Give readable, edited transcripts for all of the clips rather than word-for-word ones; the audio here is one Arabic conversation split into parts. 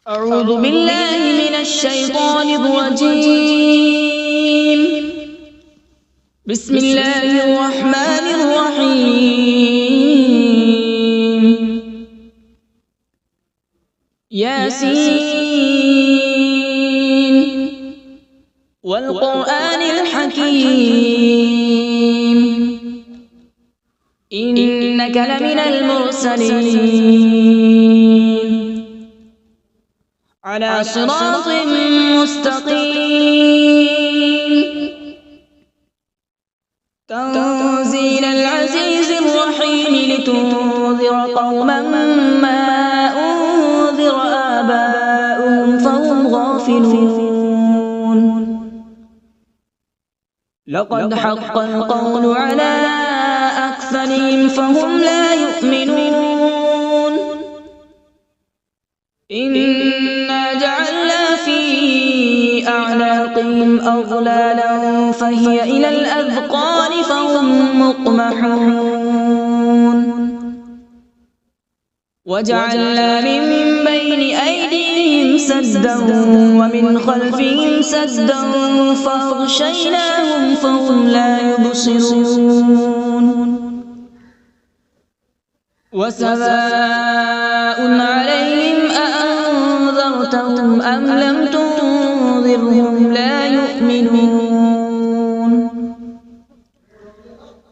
أعوذ بالله من الشيطان الرجيم. بسم الله الرحمن الرحيم. ياسين والقرآن الحكيم إنك لمن المرسلين على صراط مستقيم تنزيل العزيز الرحيم لتنذر قوما ما أنذر آباؤهم فهم غافلون. لقد حق القول على أكثرهم فهم لا يؤمنون. إنا جعلنا في أعناقهم أغلالا فهي إلى الأذقان فهم مقمحون. وجعلنا من بين أيديهم سدا ومن خلفهم سدا فأغشيناهم فهم لا يبصرون. وسواء عليهم أأنذرتهم أم لم تنذرهم لا يؤمنون.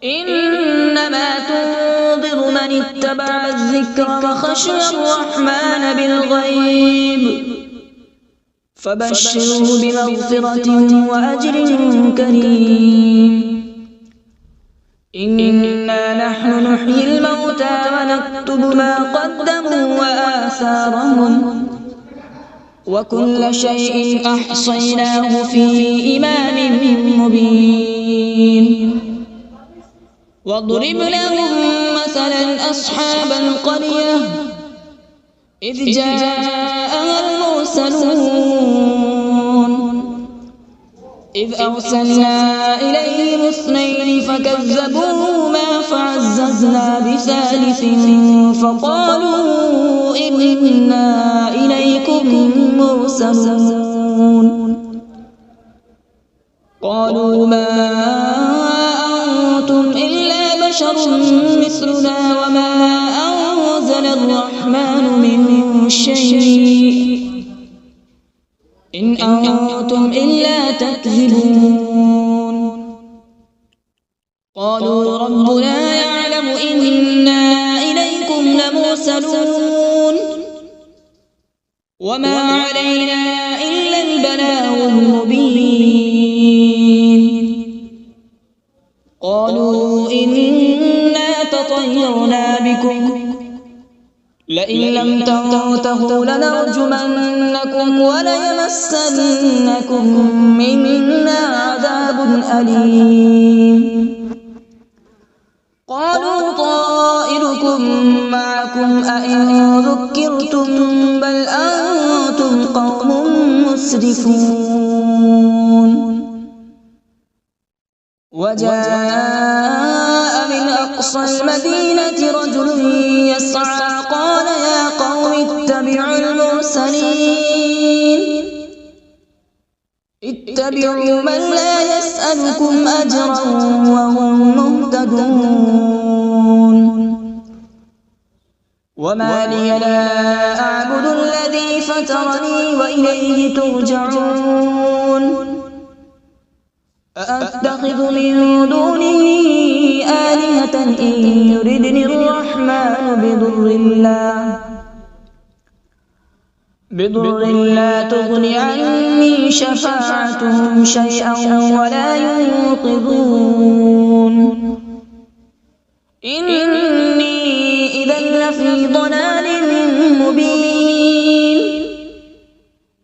إنما تنذر من اتبع الذكر وخشي الرحمن بالغيب فبشره بمغفرة وأجر كريم. إنا نحن نحيي الموتى ونكتب ما قدموا وآثارهم وكل شيء أحصيناه في إمام مبين. واضرب لهم مثلا أصحاب القرية إذ جاءها المرسلون إذ أرسلنا إليهم اثنين فكذبوهما فعززنا بثالث فقالوا إنا إليكم مرسلون. قالوا ما أنتم إلا بشر مثلنا وما أنزل الرحمن من شيء إن أنتم إلا تكذبون. قالوا ربنا يعلم إنا إليكم لمرسلون وما علينا إلا البلاغ المبين. قالوا إنا تطيرنا بكم لئن لم تنتهوا لنرجمنكم وليمسنكم منا عذاب أليم. قالوا طائركم معكم أئن ذكرتم بل أنتم قوم مسرفون. وجاء من أقصى المدينة رجل يسعى قال يا قوم اتبعوا المرسلين اتبعوا من لا يسألكم أجرا وهم مهتدون. وما لي لا أعبد الذي فطرني وإليه ترجعون. أأتخذ من دونه آلهة إن يردني الرحمن بضر لا تغن عني شفاعتهم شيئا ولا ينقذون. إني إذا لفي ضلال مبين.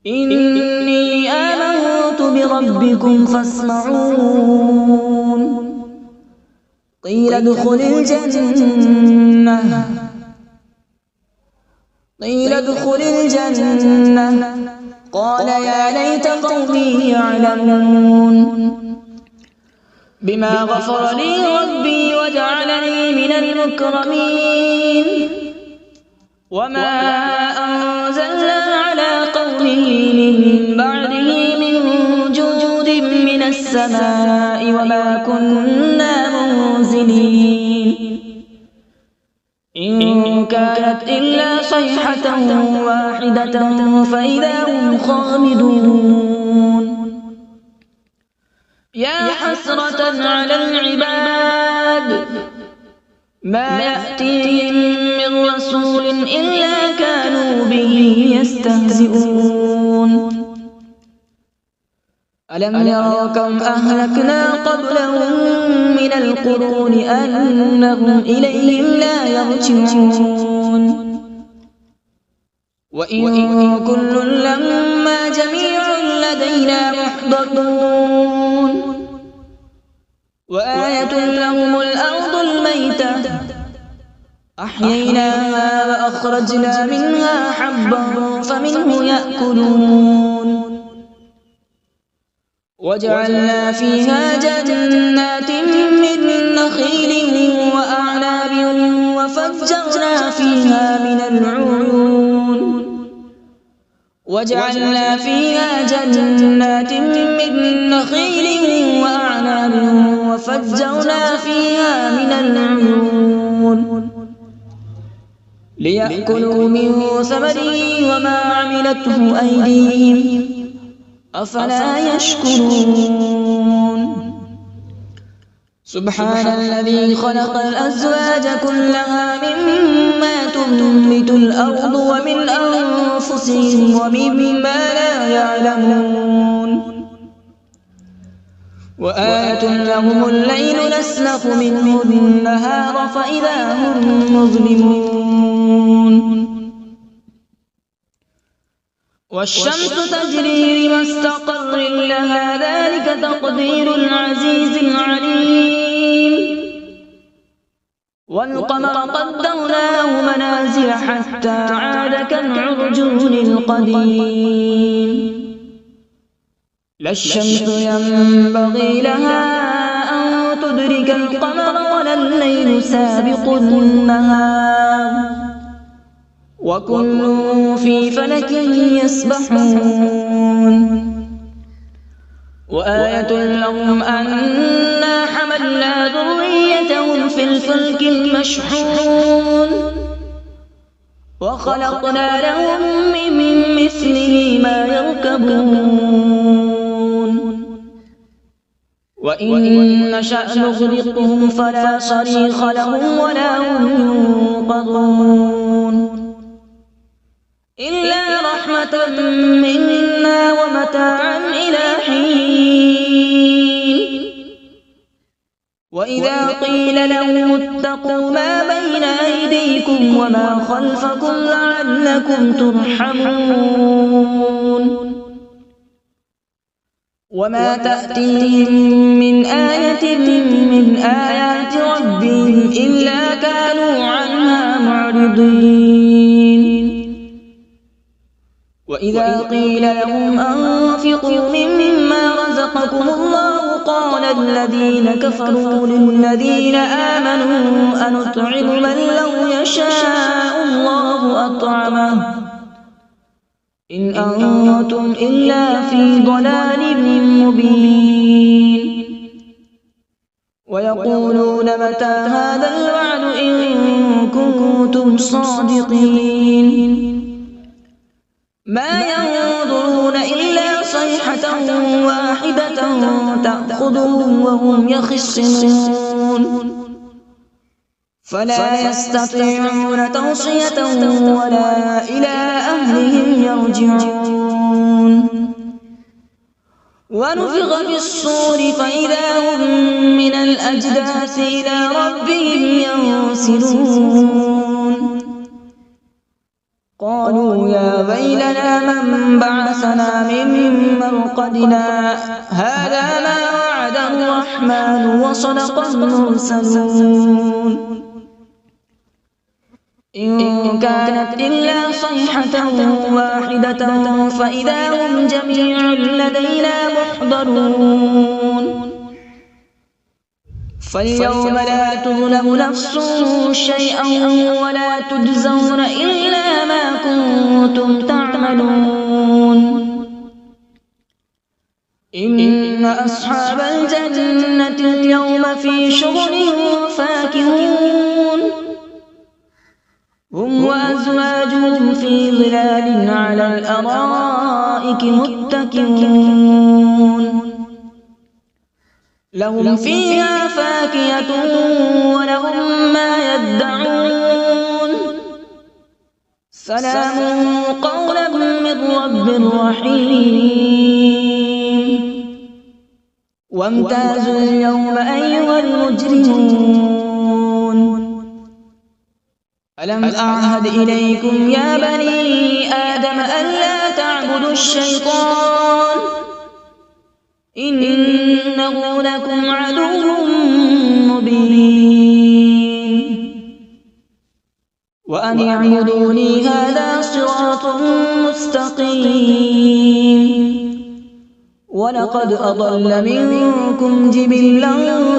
إني آمنت بربكم فاسمعون. قيل ادخل الجنة قال يا ليت قومي يعلمون بما غفر لي ربي وجعلني من المكرمين. وما أنزلنا على رسله من بعده من جود من السماء وما كنا منزلين إن كانت إلا صيحة واحدة فإذا هم خامدون يا حسرة على العباد ما يأتيهم من رسول إلا كانوا به يستهزئون ألم يروا كم أهلكنا قبلهم من القرون أنهم إليهم لا يرجعون وإن كل لما جميع لدينا محضرون وآية لهم الأرض الميتة أحييناها وأخرجنا منها حبا فمنه يأكلون وجعلنا فيها جنات من نخيل وأعناب وفجرنا فيها من العيون وجعلنا فيها جنات من نخيل وأعناب وفجرنا فيها من العيون ليأكلوا من ثمره وما عملته أيديهم أفلا يشكرون سبحان الذي خلق الأزواج كلها مما تنبت الأرض ومن أنفسهم ومما لا يعلمون وآية لهم الليل نسلخ منه النهار فإذا هم مظلمون والشمس تجري لمستقر لها ذلك تقدير العزيز العليم والقمر قدرناه منازل حتى عاد كالعرجون القديم لا الشمس ينبغي لها أن تدرك القمر ولا الليل سابق النهار وكل في فلك يسبحون وآية لهم أنا حملنا ذريتهم في الفلك المشحون وخلقنا لهم من مثله ما يركبون وإن نشأ نغرقهم فلا صريخ لهم ولا هم ينقذون إلا رحمة منا ومتاعا إلى حين وإذا قيل لهم اتقوا ما بين أيديكم وما خلفكم لعلكم ترحمون وما تأتيهم من آية من آيات ربهم إلا كانوا عنها معرضين وإذا قيل لهم أنفقوا مما رزقكم الله قال الذين كفروا للذين آمنوا أنطعم من لو يشاء الله أطعمه إن أنتم إلا في ضلال مبين ويقولون متى هذا الوعد إن كنتم صادقين ما ينظرون إلا صيحة واحدة تأخذهم وهم يخصمون فلا يستطيعون توصية ولا إلى أهلهم يرجعون ونفخ في الصور فإذا هم من الأجداث إلى ربهم ينسلون قالوا يا ويلنا من بعثنا من مرقدنا هذا ما وعد الرحمن وصدق المرسلون إن كانت إلا صيحة واحدة فإذا هم جميع لدينا محضرون فاليوم لا تظلم نفس شيئا ولا تجزون إلا ما كنتم تعملون إن أصحاب الجنة اليوم في شغل فاكهون هم وأزواجهم في ظلال على الأرائك متكئون لهم فيها فاكهة ولهم ما يدعون سلام قولا من رب رحيم وامتازوا اليوم أيها المجرمون ألم أعهد إليكم يا بني آدم ألا تعبدوا الشيطان إنه لكم عدو مبين وأن اعبدوني هذا صراط مستقيم ولقد أضل منكم جبلا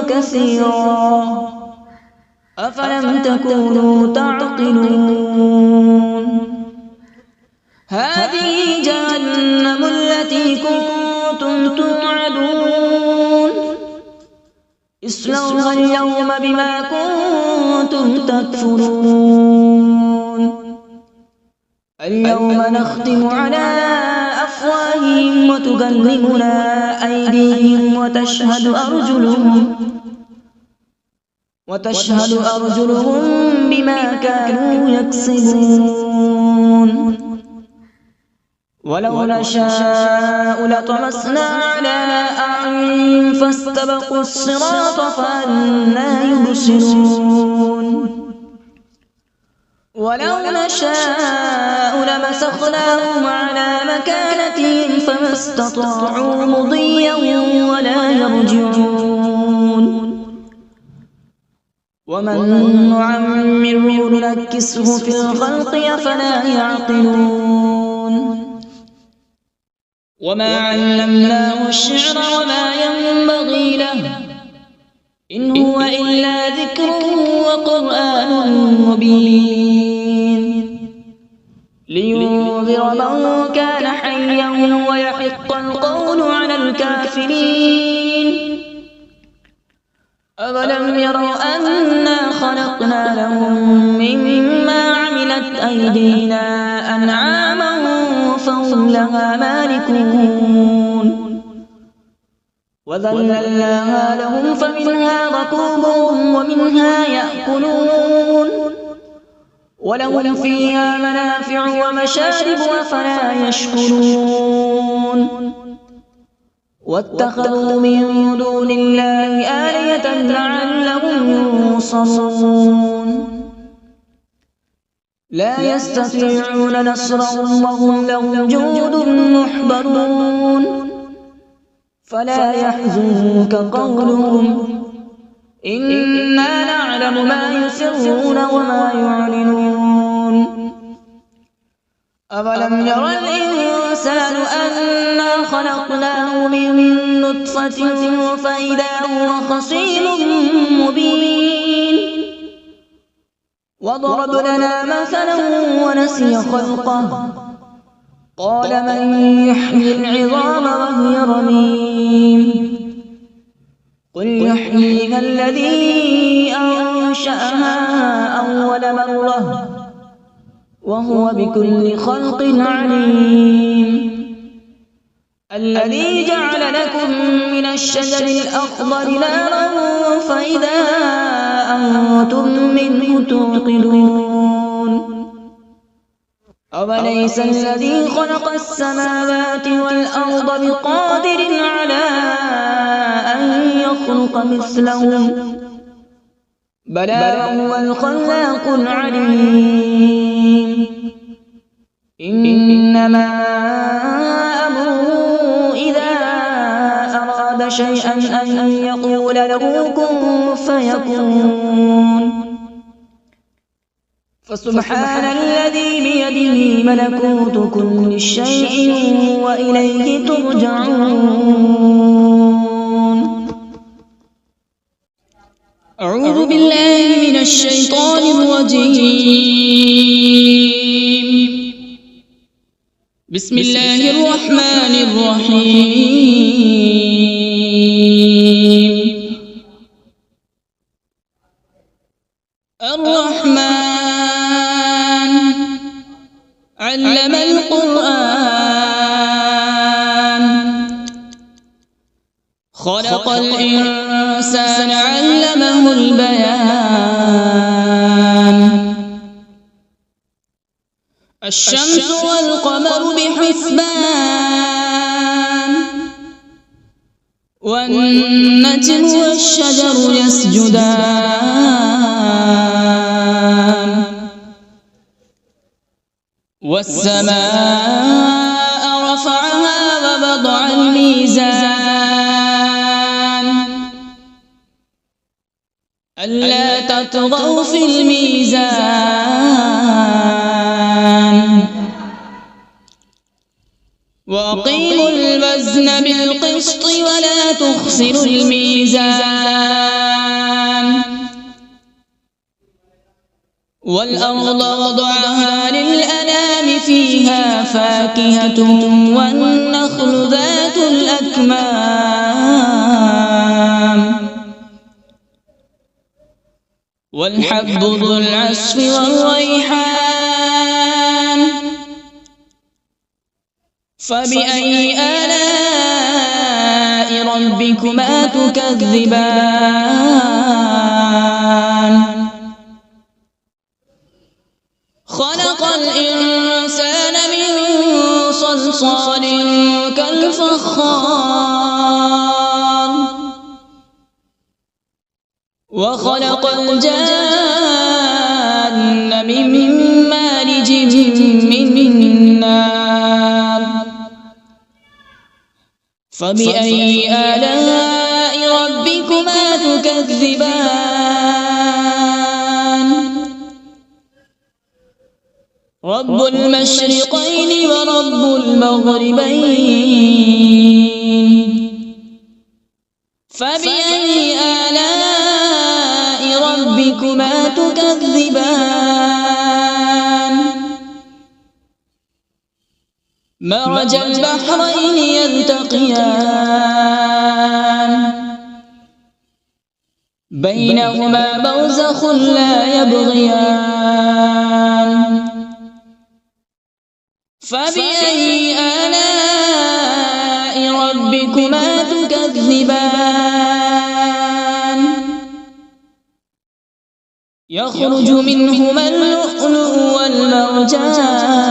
كثيرا أفلم تكونوا تعقلون هذه جهنم التي كنتم توعدون اصلوها اليوم بما كنتم تكفرون اليوم نختم على أفواههم وتكلمنا أيديهم وتشهد أرجلهم بما كانوا يكسبون ولو نشاء لطمسنا على أعينهم فاستبقوا الصراط فأنى يبصرون ولو نشاء لمسخناهم على مكانتهم فما استطاعوا مضيا ولا يرجعون ومن نعمره ننكسه في الخلق أفلا يعقلون وما علمناه الشعر وما ينبغي له إن هو إلا ذكر وقرآن مبين لينذر من كان حيا ويحق القول على الكافرين أولم يروا أنا خلقنا لهم مما عملت أيدينا أنعاما فهم لها مالكون وذللناها لهم فمنها ركوبهم ومنها يأكلون ولهم فيها منافع ومشارب أفلا يشكرون واتخذوا من دون الله آلهة لعلهم ينصرون لا يستطيعون نصرهم وهم لهم جند محضرون فلا يحزنك قولهم إنا نعلم ما يسرون وما يعلنون أولم ير الإنسان أنا خلقناه من نطفة فإذا هو خصيم مبين وضرب لنا مثلا ونسي خلقه قال من يحيي العظام وهي رميم قل يحييها الذي أنشأها أول مرة وهو بكل خلق عليم الذي جعل لكم من الشجر الأخضر نارا فإذا أنتم منه توقدون أوليس الذي خلق السماوات والأرض بقادر على أن يخلق مثلهم بلى وهو الخلاق العليم إنما أمره إذا أراد شيئا أن يقول له كن فيكون فسبحان الذي بيده ملكوت كل شيء وإليه ترجعون أعوذ بالله من الشيطان الرجيم بسم الله الرحمن الرحيم. الرحمن علم القرآن، خلق الإنسان علمه البيان. الشمس والقمر بحسبان، والنجم والشجر يسجدان. والسماء رفعها ووضع الميزان، ألا تطغوا في الميزان. وأقيموا الوزن بالقسط ولا تخسروا الميزان. والأرض وضعها للأنام، فيها فاكهة والنخل ذات الأكمام، والحب ذو العصف والريحان. فبأي آلاء ربكما تكذبان؟ خلق الإنسان من صلصال كالفخار، وخلق الجان من مارج من نار. فبأي آلاء ربكما تكذبان؟ رب المشرقين ورب المغربين. فبأي آلاء ربكما تكذبان؟ مرج البحرين يلتقيان، بينهما برزخ لا يبغيان. فبأي آلاء ربكما تكذبان؟ يخرج منهما اللؤلؤ والمرجان.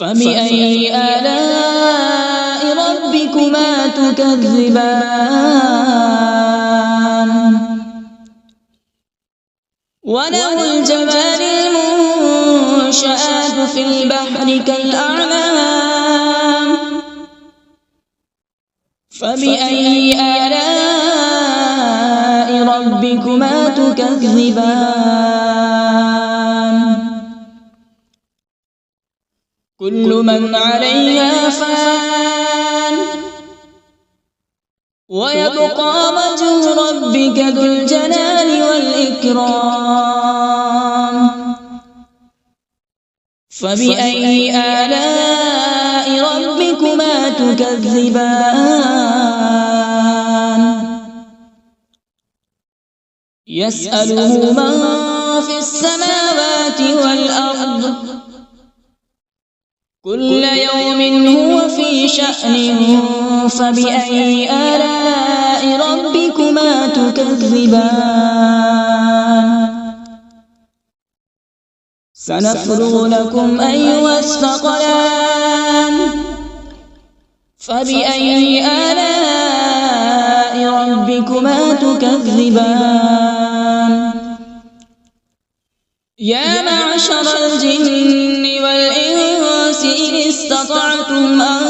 فبأي آلاء ربكما تكذبان؟ وله الجوار المنشآت في البحر كالأعلام. فبأي آلاء ربكما تكذبان؟ كل من عليها فان، ويبقى وجه ربك ذو الجلال والإكرام. فبأي آلاء ربكما تكذبان؟ يسأله من في السماوات والأرض، كل يوم هو في شأن. فبأي آلاء ربكما تكذبان؟ سنفرغ لكم أيها الثقلان. فبأي آلاء ربكما تكذبان؟ يا معشر الجن والإنس إن استطعتم أن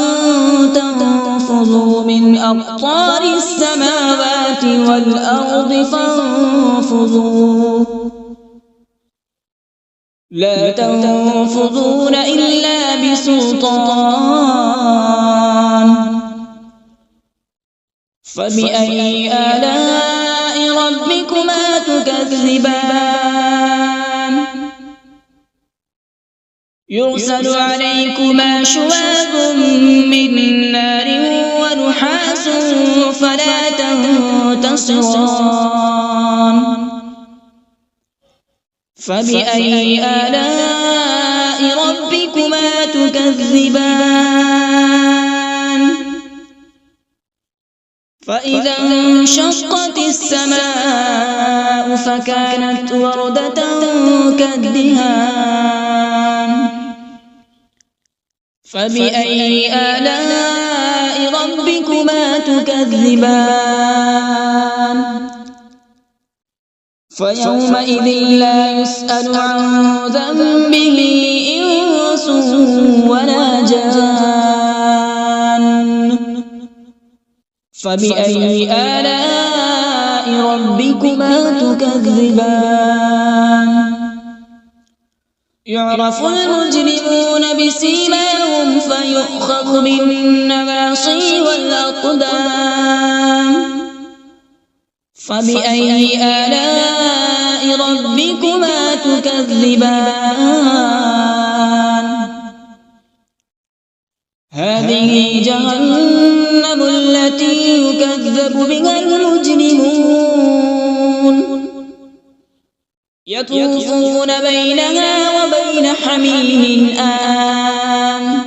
تنفذوا من أقطار السماوات والأرض فانفذوا، لا تنفذون إلا بسلطان. فبأي آلاء ربكما تكذبان؟ يرسل عليكما شواظ من نار ونحاس فلا تنتصران فبأي آلاء ربكما تكذبان فإذا انشقت السماء فكانت وردة كالدهان فبأي آلاء ربكما تكذبان فيومئذ لا يسأل عن ذنبه إنس ولا جان فبأي آلاء ربكما تكذبان يعرف المجرمون بسيماهم فيؤخذ بالنواصي والأقدام فبأي آلاء ربكما تكذبان هذه جهنم التي يكذب بها المجرمون يطوفون بينها وبين حميم آن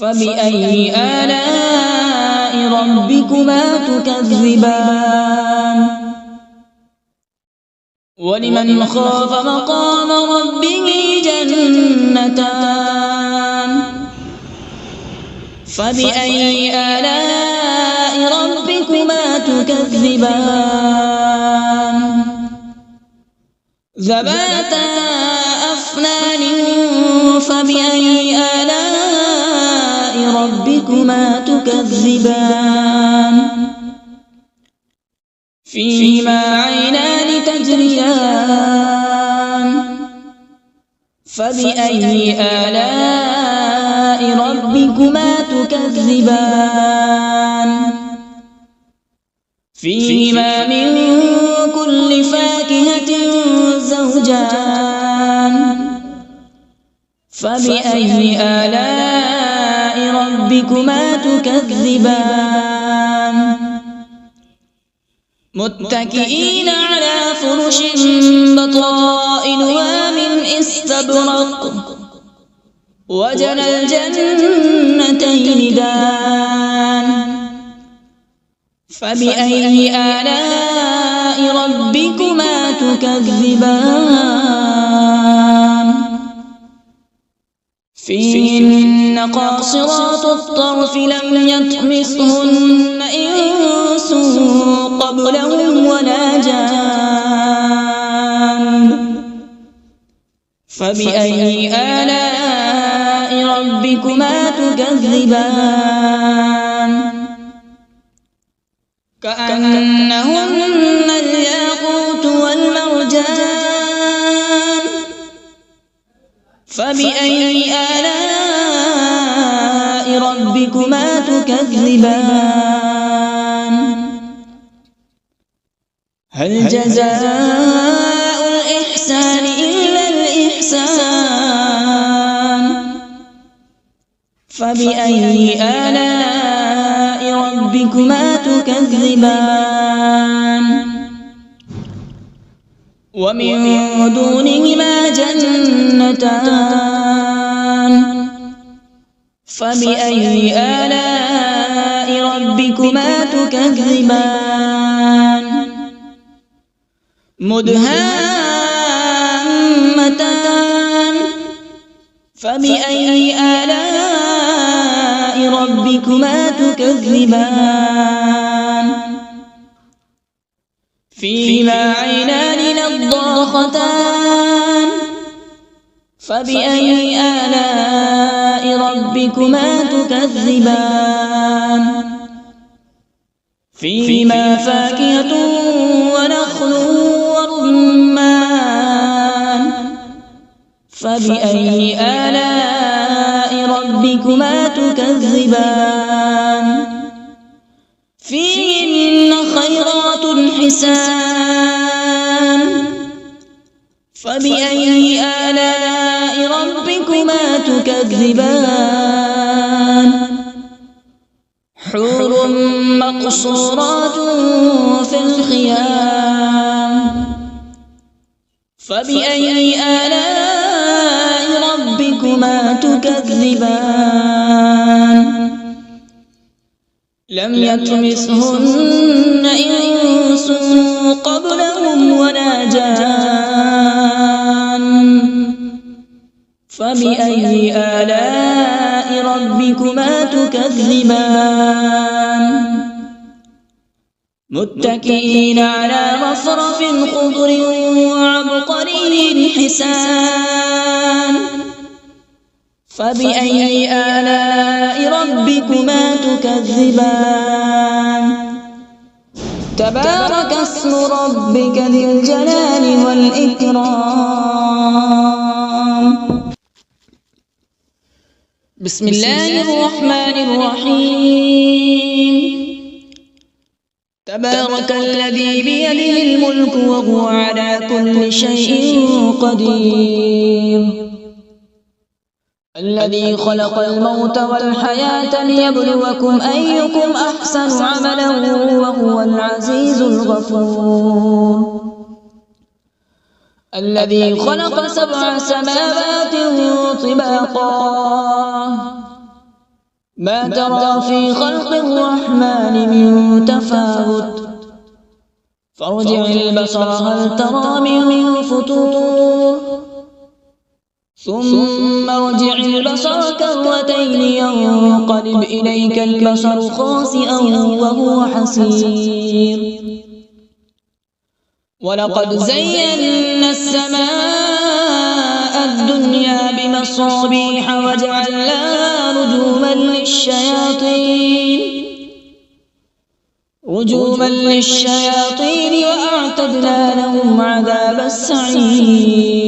فبأي آلاء ربكما تكذبان ولمن خاف مقام ربه جنتان فبأي آلاء ربكما تكذبان ذواتا أفنان فبأي آلاء ربكما تكذبان فيهما عينان تجريان فبأي آلاء ربكما تكذبان فيهما من كل فاكهة زوجان فبأي آلاء ربكما تكذبان متكئين على فرش بطائنها من استبرق وجنى الجنتين دان فبأي آلاء ربكما تكذبان فيهن قاصرات الطرف لم يطمثهن إنس قبلهم ولا جان فبأي آلاء ربكما تكذبان كأنهن الياقوت والمرجان فبأي آلاء ربكما تكذبان هل جزاء الإحسان إلا الإحسان فبأي آلاء ربكما تكذبان ومن دونهما جنتان فبأي آلاء ربكما تكذبان مدهامتان فبأي آلاء ربكما تكذبان فيهما عينان نضاختان فبأي آلاء ربكما تكذبان فيهما فاكهة ونخل ورمان فبأي آلاء ربكما تكذبان فيهن خيرات حسان فبأي آلاء ربكما تكذبان حور مقصورات في الخيام فبأي آلاء ربكما تكذبان لم يطمثهن إنس قبلهم ولا جان فبأي آلاء ربكما تكذبان متكئين على رفرف خضر وعبقري حسان فبأي آلاء ربكما تكذبان تبارك اسم ربك ذي الجلال والإكرام بسم الله الرحمن الرحيم تبارك الذي بيده الملك وهو على كل شيء قدير الذي خلق الموت والحياة ليبلوكم أيكم أحسن عملا وهو العزيز الغفور الذي خلق 7 سماوات طباقا ما ترى في خلق الرحمن من تفاوت فارجع البصر هل ترى من فطور ثم ارجع البصر كرتين ينقلب إليك البصر خاسئا وهو حسير ولقد زينا السماء الدنيا بمصابيح وجعلناها رجوما للشياطين وأعتدنا لهم عذاب السعير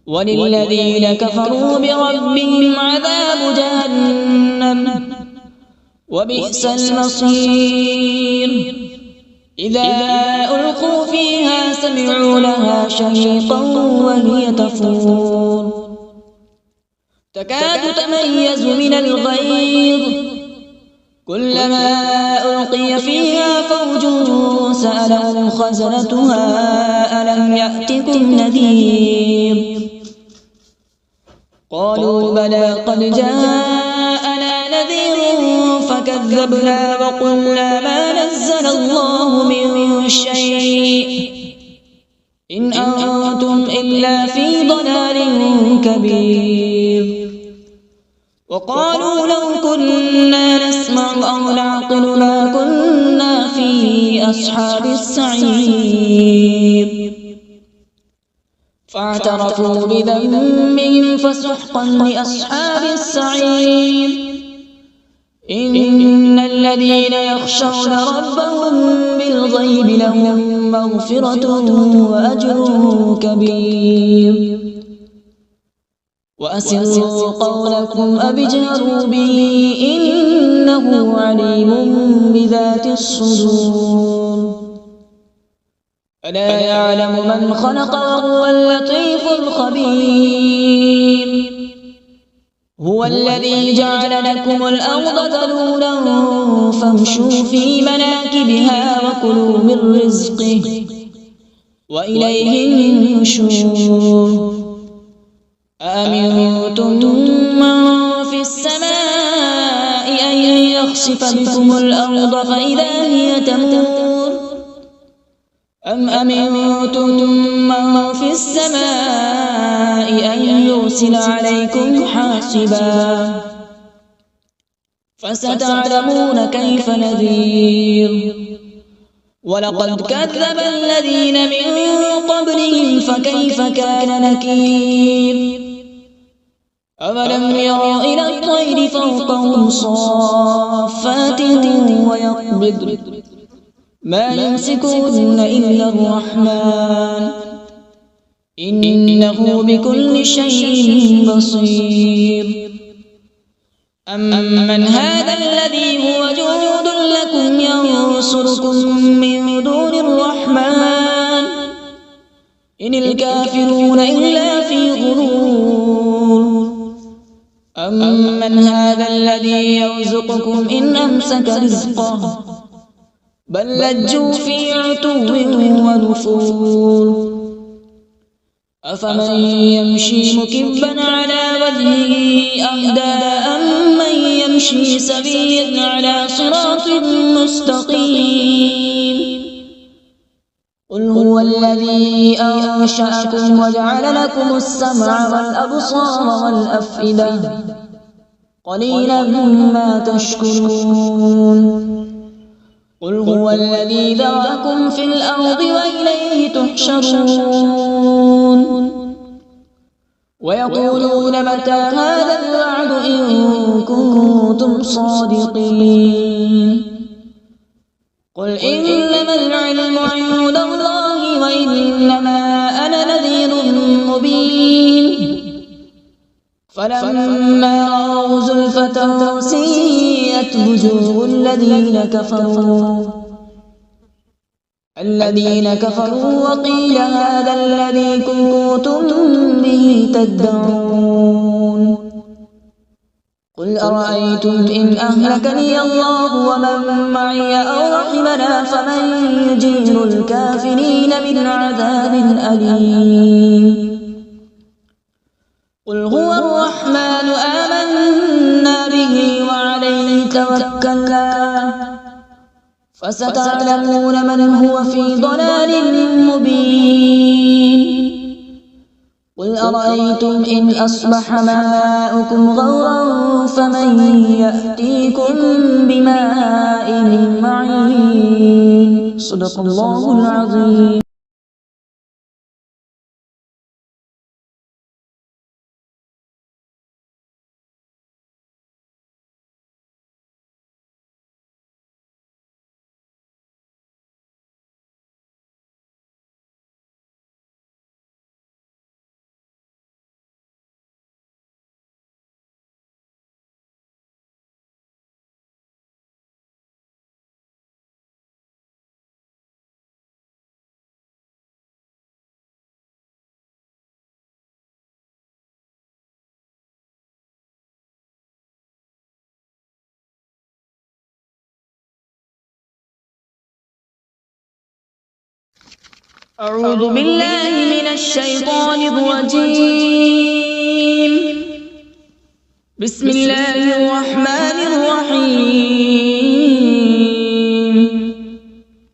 وللذين كفروا بربهم عذاب جهنم وبئس المصير إذا ألقوا فيها سمعوا لها شهيقا وهي تفور تكاد تميز من الغيظ كلما ألقي فيها فوج سألهم خزنتها ألم يأتكم نذير قالوا بلى قد جاءنا نذير فكذبنا وقلنا ما نزل الله من شيء إن أنتم إلا في ضلال كبير وقالوا لو كنا نسمع أو نعقل ما كنا في أصحاب السعير فاعترفوا بذنبهم فسحقا لأصحاب السعير إن الذين يخشون ربهم بالغيب لهم مغفرة وأجر كبير وأسروا قولكم أو اجهروا به إنه عليم بذات الصدور ألا يعلم من خلق وهو اللطيف الخبير هو الذي جعل لكم الأرض ذلولا فامشوا في مناكبها وكلوا من رزقه وإليه النشور أأمنتم من في السماء أن يخسف بكم الأرض فإذا هي تمور أم أمنتم من في السماء أن يرسل عليكم حاصبا فستعلمون كيف نذير ولقد كذب الذين من قبلهم فكيف كان نكير أولم يروا إلى الطير فوقهم صافات ويقبض ما يمسكهن إلا الرحمن إنه بكل شيء بصير أمن هذا الذي هو جند لكم ينصركم من دون الرحمن إن الكافرون إلا في غرور أمن هذا الذي يرزقكم إن أمسك رزقه بل لجوا في عتو ونفور أفمن يمشي مكبا على وجهه أهدى أمن يمشي سويا على صراط مستقيم قل هو الذي أنشأكم وجعل لكم السمع والأبصار والأفئدة قليلا ما تشكرون قل هو الذي ذرأكم في الأرض وإليه تحشرون ويقولون متى هذا الوعد إن كنتم صادقين قل إنما العلم عند الله وإنما أنا نذير مبين فلما رأوا زلفة سيئت وجوه الذين كفروا وقيل هذا الذي كنتم به تدعون قل أرأيتم إن أهلكني الله ومن معي أو رحمنا فمن يجير الكافرين من عذاب أليم قل هو الرحمن آمنا به وعليه توكلنا فستعلمون من هو في ضلال مبين قل أرأيتم إن أصبح ماؤكم غورا فمن يأتيكم بماء معين صدق الله العظيم. أعوذ بالله من الشيطان الرجيم. بسم الله الرحمن الرحيم.